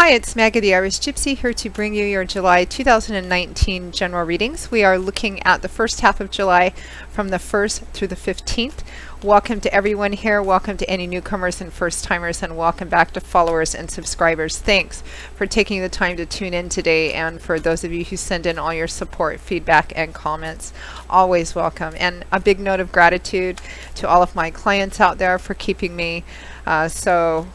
Hi, it's Maggie the Irish Gypsy here to bring you your July 2019 general readings. We are looking at the first half of July from the 1st through the 15th. Welcome to everyone here. Welcome to any newcomers and first timers, and welcome back to followers and subscribers. Thanks for taking the time to tune in today, and for those of you who send in all your support, feedback, and comments. Always welcome. And a big note of gratitude to all of my clients out there for keeping me so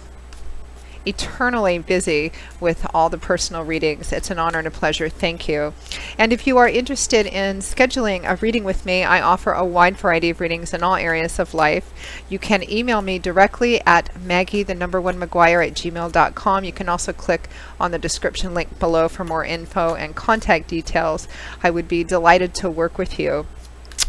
eternally busy with all the personal readings. It's an honor and a pleasure. Thank you. And if you are interested in scheduling a reading with me, I offer a wide variety of readings in all areas of life. You can email me directly at maggie1maguire@gmail.com. You can also click on the description link below for more info and contact details. I would be delighted to work with you.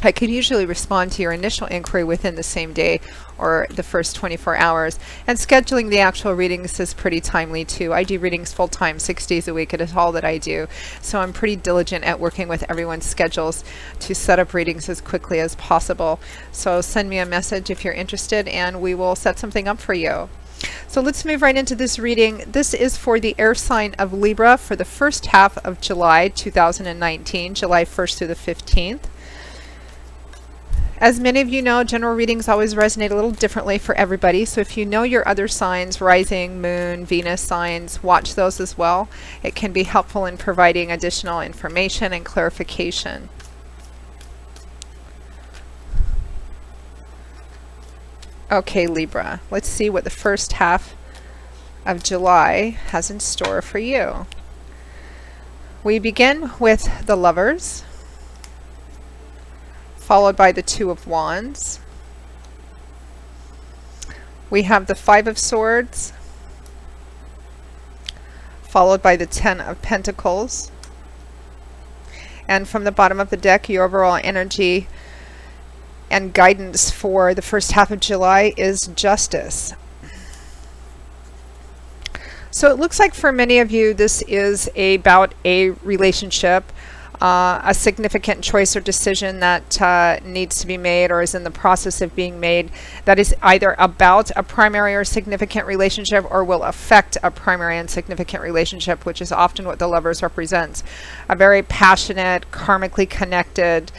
I can usually respond to your initial inquiry within the same day or the first 24 hours. And scheduling the actual readings is pretty timely too. I do readings full-time, 6 days a week. It is all that I do. So I'm pretty diligent at working with everyone's schedules to set up readings as quickly as possible. So send me a message if you're interested and we will set something up for you. So let's move right into this reading. This is for the air sign of Libra for the first half of July 2019, July 1st through the 15th. As many of you know, general readings always resonate a little differently for everybody. So if you know your other signs, rising, moon, Venus signs, watch those as well. It can be helpful in providing additional information and clarification. Okay, Libra, let's see what the first half of July has in store for you. We begin with the Lovers, followed by the Two of Wands. We have the Five of Swords, followed by the Ten of Pentacles. And from the bottom of the deck, your overall energy and guidance for the first half of July is Justice. So it looks like for many of you, this is about a relationship, a significant choice or decision that needs to be made or is in the process of being made, that is either about a primary or significant relationship or will affect a primary and significant relationship, which is often what the Lovers represents. A very passionate, karmically connected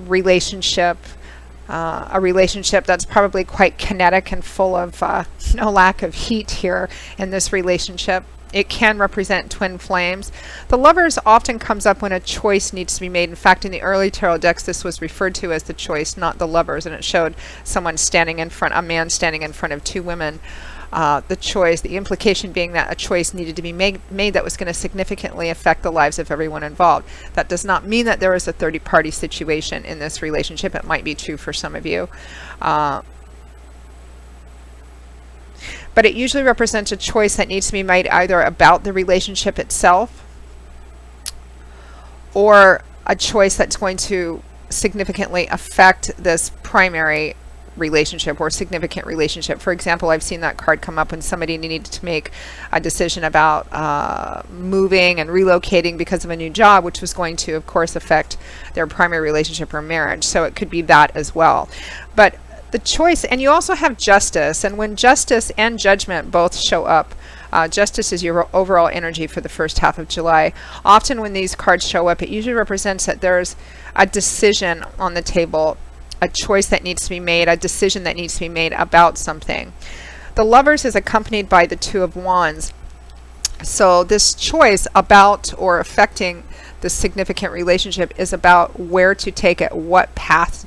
relationship, a relationship that's probably quite kinetic and full of no lack of heat here in this relationship. It can represent twin flames. The Lovers often comes up when a choice needs to be made. In fact, in the early tarot decks, this was referred to as the choice, not the Lovers, and it showed someone standing in front, a man standing in front of two women. The choice, the implication being that a choice needed to be made that was going to significantly affect the lives of everyone involved. That does not mean that there is a third-party situation in this relationship. It might be true for some of you. But it usually represents a choice that needs to be made either about the relationship itself or a choice that's going to significantly affect this primary relationship or significant relationship. For example, I've seen that card come up when somebody needed to make a decision about moving and relocating because of a new job, which was going to, of course, affect their primary relationship or marriage. So it could be that as well. But the choice, and you also have Justice, and when Justice and Judgment both show up, Justice is your overall energy for the first half of July. Often when these cards show up, it usually represents that there's a decision on the table, a choice that needs to be made, a decision that needs to be made about something. The Lovers is accompanied by the Two of Wands. So this choice about or affecting the significant relationship is about where to take it, what path.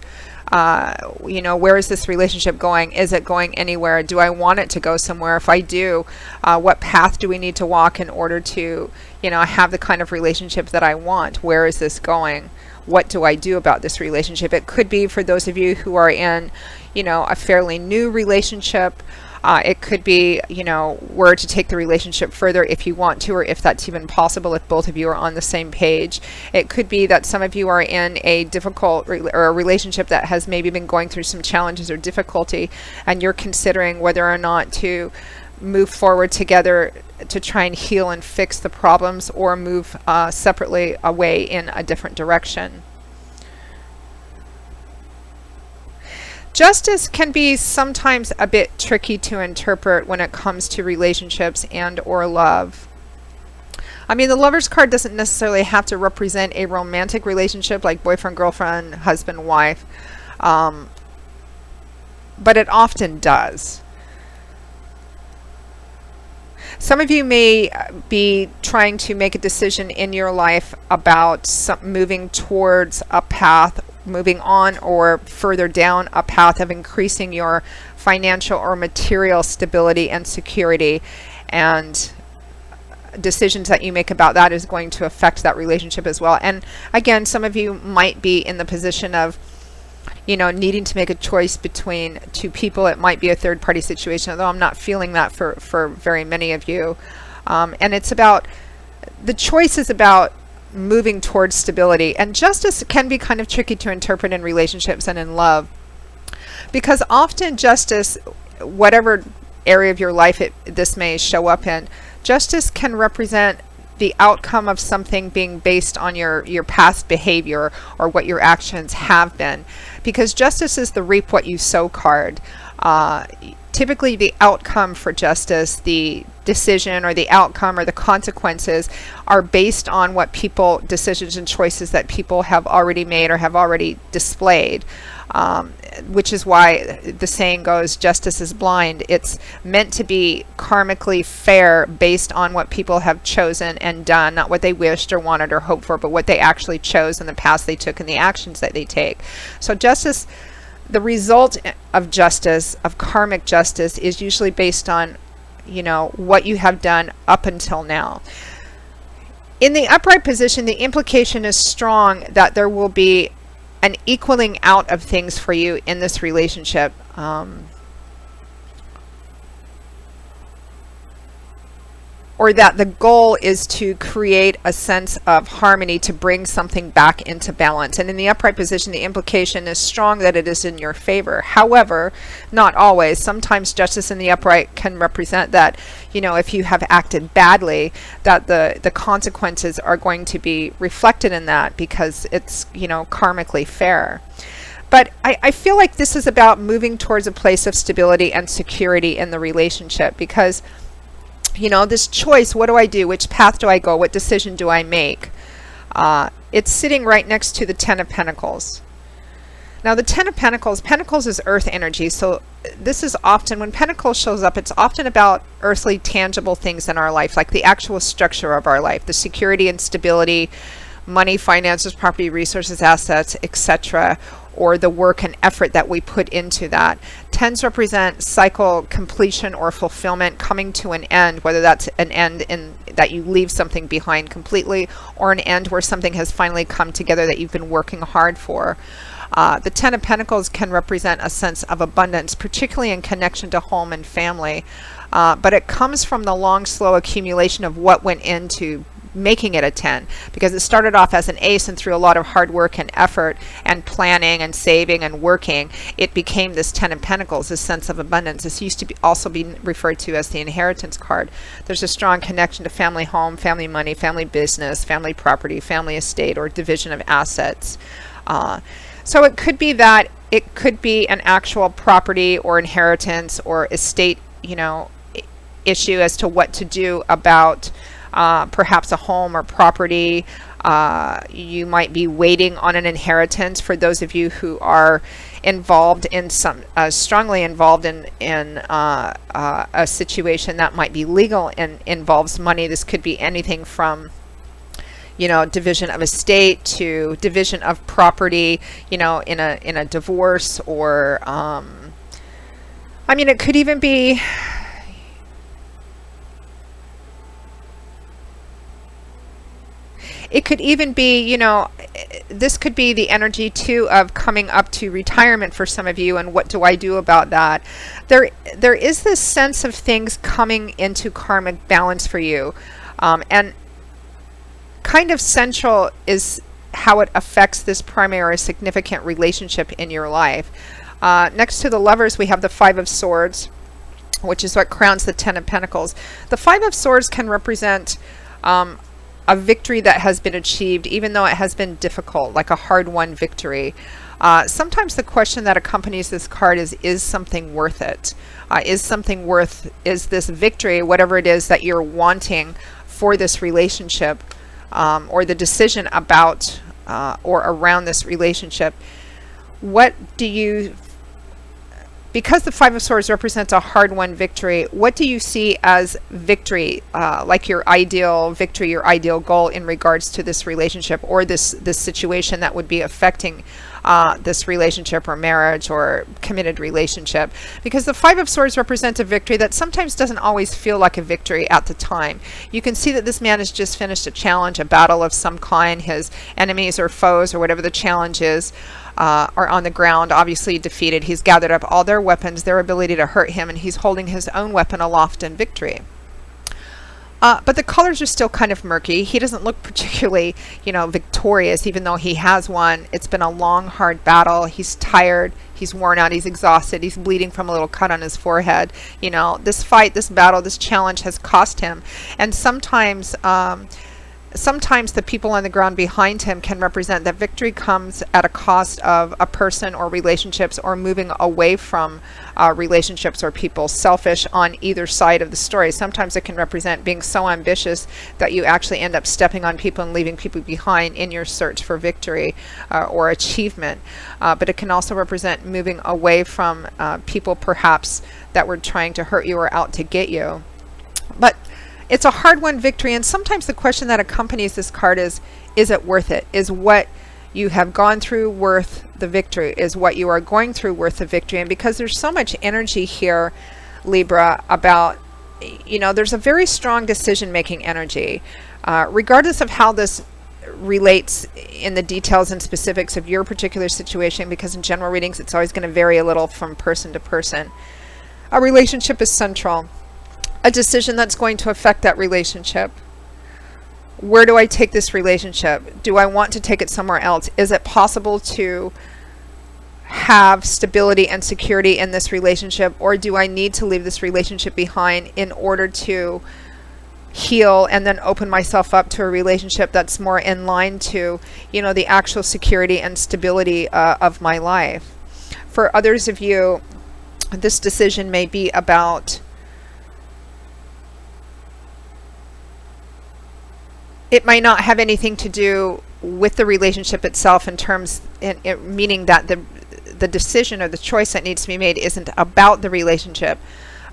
Where is this relationship going? Is it going anywhere? Do I want it to go somewhere? If I do, what path do we need to walk in order to, have the kind of relationship that I want? Where is this going? What do I do about this relationship? It could be for those of you who are in, a fairly new relationship. It could be, where to take the relationship further if you want to, or if that's even possible, if both of you are on the same page. It could be that some of you are in a difficult or a relationship that has maybe been going through some challenges or difficulty, and you're considering whether or not to move forward together to try and heal and fix the problems, or move separately away in a different direction. Justice can be sometimes a bit tricky to interpret when it comes to relationships and or love. I mean, the Lover's card doesn't necessarily have to represent a romantic relationship like boyfriend, girlfriend, husband, wife, but it often does. Some of you may be trying to make a decision in your life about moving towards a path, moving on or further down a path of increasing your financial or material stability and security, and decisions that you make about that is going to affect that relationship as well. And again, some of you might be in the position of, you know, needing to make a choice between two people. It might be a third party situation, although I'm not feeling that for very many of you. And it's about, the choice is about moving towards stability. And justice can be kind of tricky to interpret in relationships and in love, because often justice, whatever area of your life this may show up in, justice can represent the outcome of something being based on your past behavior or what your actions have been. Because justice is the reap what you sow card. Typically the outcome for justice, the decision or the outcome or the consequences, are based on what people, decisions and choices that people have already made or have already displayed. Which is why the saying goes, justice is blind. It's meant to be karmically fair based on what people have chosen and done, not what they wished or wanted or hoped for, but what they actually chose in the past they took and the actions that they take. So justice, the result of justice, of karmic justice, is usually based on, you know, what you have done up until now. In the upright position, the implication is strong that there will be an equaling out of things for you in this relationship. Or that the goal is to create a sense of harmony, to bring something back into balance. And in the upright position, the implication is strong that it is in your favor. However, not always. Sometimes justice in the upright can represent that, you know, if you have acted badly, that the consequences are going to be reflected in that, because it's, you know, karmically fair. But I feel like this is about moving towards a place of stability and security in the relationship, because, you know, this choice, what do I do? Which path do I go? What decision do I make? It's sitting right next to the Ten of Pentacles. Now, the Ten of Pentacles, Pentacles is earth energy. So this is often, when Pentacles shows up, it's often about earthly, tangible things in our life, like the actual structure of our life, the security and stability, money, finances, property, resources, assets, etc., or the work and effort that we put into that. Tens represent cycle completion or fulfillment, coming to an end, whether that's an end in that you leave something behind completely, or an end where something has finally come together that you've been working hard for. The Ten of Pentacles can represent a sense of abundance, particularly in connection to home and family, but it comes from the long, slow accumulation of what went into making it a 10, because it started off as an ace, and through a lot of hard work and effort and planning and saving and working, it became this 10 of Pentacles, this sense of abundance. This used to be also be referred to as the inheritance card. There's a strong connection to family home, family money, family business, family property, family estate, or division of assets. So it could be that, it could be an actual property or inheritance or estate, you know, issue as to what to do about perhaps a home or property. You might be waiting on an inheritance. For those of you who are involved in some, strongly involved in a situation that might be legal and involves money. This could be anything from, you know, division of estate to division of property, you know, in a divorce, or I mean, it could even be, it could even be, you know, this could be the energy too of coming up to retirement for some of you, and what do I do about that? There is this sense of things coming into karmic balance for you, and kind of central is how it affects this primary significant relationship in your life. Next to the Lovers, we have the Five of Swords, which is what crowns the Ten of Pentacles. The Five of Swords can represent a victory that has been achieved, even though it has been difficult, like a hard-won victory. Sometimes the question that accompanies this card is something worth it? Is this victory, whatever it is that you're wanting for this relationship, or the decision about or around this relationship, what do you, because the Five of Swords represents a hard-won victory, what do you see as victory, like your ideal victory, your ideal goal in regards to this relationship or this situation that would be affecting this relationship or marriage or committed relationship? Because the Five of Swords represents a victory that sometimes doesn't always feel like a victory at the time. You can see that this man has just finished a challenge, a battle of some kind. His enemies or foes or whatever the challenge is are on the ground, obviously defeated. He's gathered up all their weapons, their ability to hurt him, and he's holding his own weapon aloft in victory. But the colors are still kind of murky. He doesn't look particularly, victorious, even though he has won. It's been a long, hard battle. He's tired. He's worn out. He's exhausted. He's bleeding from a little cut on his forehead. This fight, this battle, this challenge has cost him. And sometimes the people on the ground behind him can represent that victory comes at a cost of a person or relationships, or moving away from relationships or people. Selfish on either side of the story. Sometimes it can represent being so ambitious that you actually end up stepping on people and leaving people behind in your search for victory or achievement. But it can also represent moving away from people perhaps that were trying to hurt you or out to get you. But it's a hard-won victory, and sometimes the question that accompanies this card is it worth it? Is what you have gone through worth the victory? Is what you are going through worth the victory? And because there's so much energy here, Libra, about, there's a very strong decision-making energy. Regardless of how this relates in the details and specifics of your particular situation, because in general readings it's always going to vary a little from person to person, a relationship is central. A decision that's going to affect that relationship. Where do I take this relationship? Do I want to take it somewhere else? Is it possible to have stability and security in this relationship, or do I need to leave this relationship behind in order to heal and then open myself up to a relationship that's more in line to, the actual security and stability of my life? For others of you, this decision may be about, it might not have anything to do with the relationship itself, meaning that the decision or the choice that needs to be made isn't about the relationship,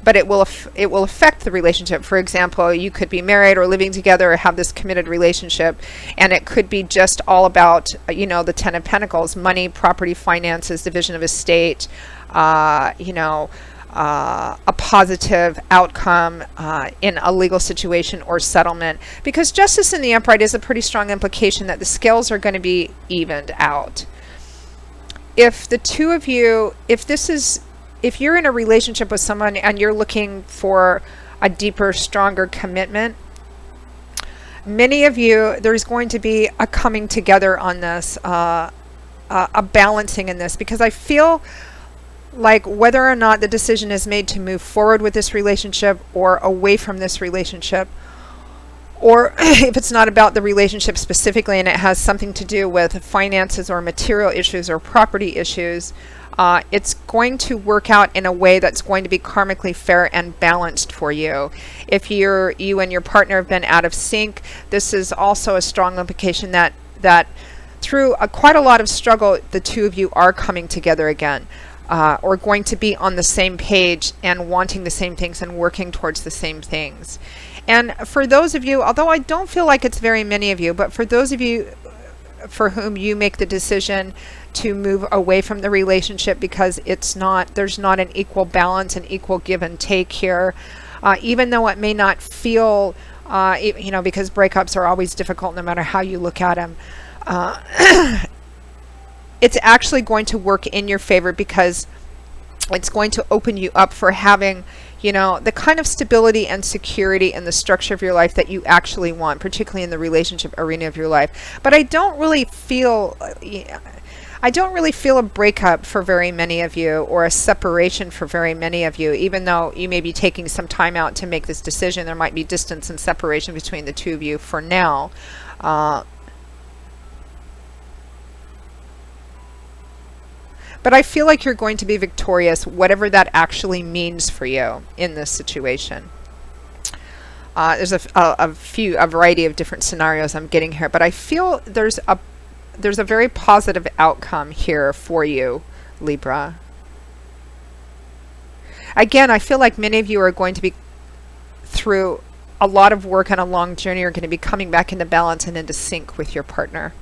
but it will affect the relationship. For example, you could be married or living together or have this committed relationship, and it could be just all about the Ten of Pentacles: money, property, finances, division of estate, a positive outcome in a legal situation or settlement. Because justice in the upright is a pretty strong implication that the scales are going to be evened out. If the two of you, if you're in a relationship with someone and you're looking for a deeper, stronger commitment, many of you, there's going to be a coming together on this, a balancing in this, because I feel like whether or not the decision is made to move forward with this relationship or away from this relationship, or if it's not about the relationship specifically and it has something to do with finances or material issues or property issues, it's going to work out in a way that's going to be karmically fair and balanced for you. If you and your partner have been out of sync, this is also a strong implication that through quite a lot of struggle, the two of you are coming together again. Or going to be on the same page and wanting the same things and working towards the same things. And for those of you, although I don't feel like it's very many of you, but for those of you for whom you make the decision to move away from the relationship because there's not an equal balance, an equal give and take here, even though it may not feel, because breakups are always difficult no matter how you look at them. It's actually going to work in your favor, because it's going to open you up for having, the kind of stability and security in the structure of your life that you actually want, particularly in the relationship arena of your life. But I don't really feel a breakup for very many of you, or a separation for very many of you. Even though you may be taking some time out to make this decision, there might be distance and separation between the two of you for now. But I feel like you're going to be victorious, whatever that actually means for you in this situation. There's a variety of different scenarios I'm getting here, but I feel there's a very positive outcome here for you, Libra. Again, I feel like many of you are going to be through a lot of work and a long journey, are going to be coming back into balance and into sync with your partner.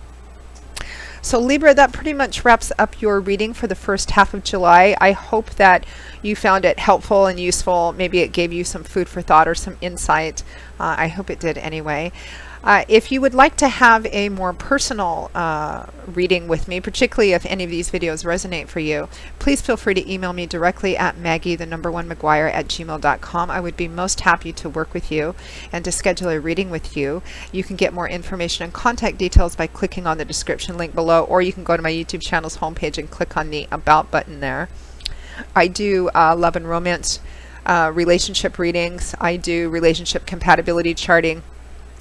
So Libra, that pretty much wraps up your reading for the first half of July. I hope that you found it helpful and useful. Maybe it gave you some food for thought or some insight. I hope it did anyway. If you would like to have a more personal reading with me, particularly if any of these videos resonate for you, please feel free to email me directly at Maggie1McGuire@gmail.com. I would be most happy to work with you and to schedule a reading with you. You can get more information and contact details by clicking on the description link below, or you can go to my YouTube channel's homepage and click on the About button there. I do love and romance relationship readings. I do relationship compatibility charting,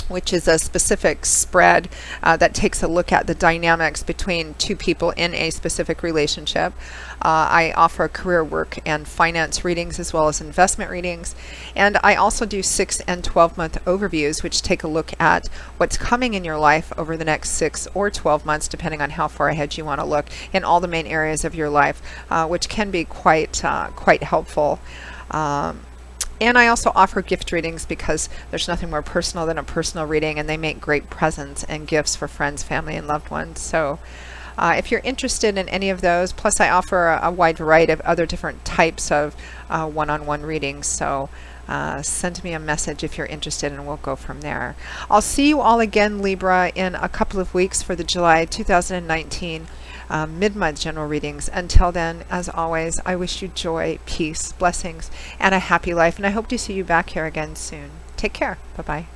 which is a specific spread that takes a look at the dynamics between two people in a specific relationship. I offer career, work, and finance readings, as well as investment readings. And I also do 6 and 12-month overviews, which take a look at what's coming in your life over the next 6 or 12 months, depending on how far ahead you want to look, in all the main areas of your life, which can be quite helpful. And I also offer gift readings, because there's nothing more personal than a personal reading, and they make great presents and gifts for friends, family, and loved ones. So if you're interested in any of those, plus I offer a wide variety of other different types of one-on-one readings. So send me a message if you're interested, and we'll go from there. I'll see you all again, Libra, in a couple of weeks for the July 2019 mid-month general readings. Until then, as always, I wish you joy, peace, blessings, and a happy life, and I hope to see you back here again soon. Take care. Bye-bye.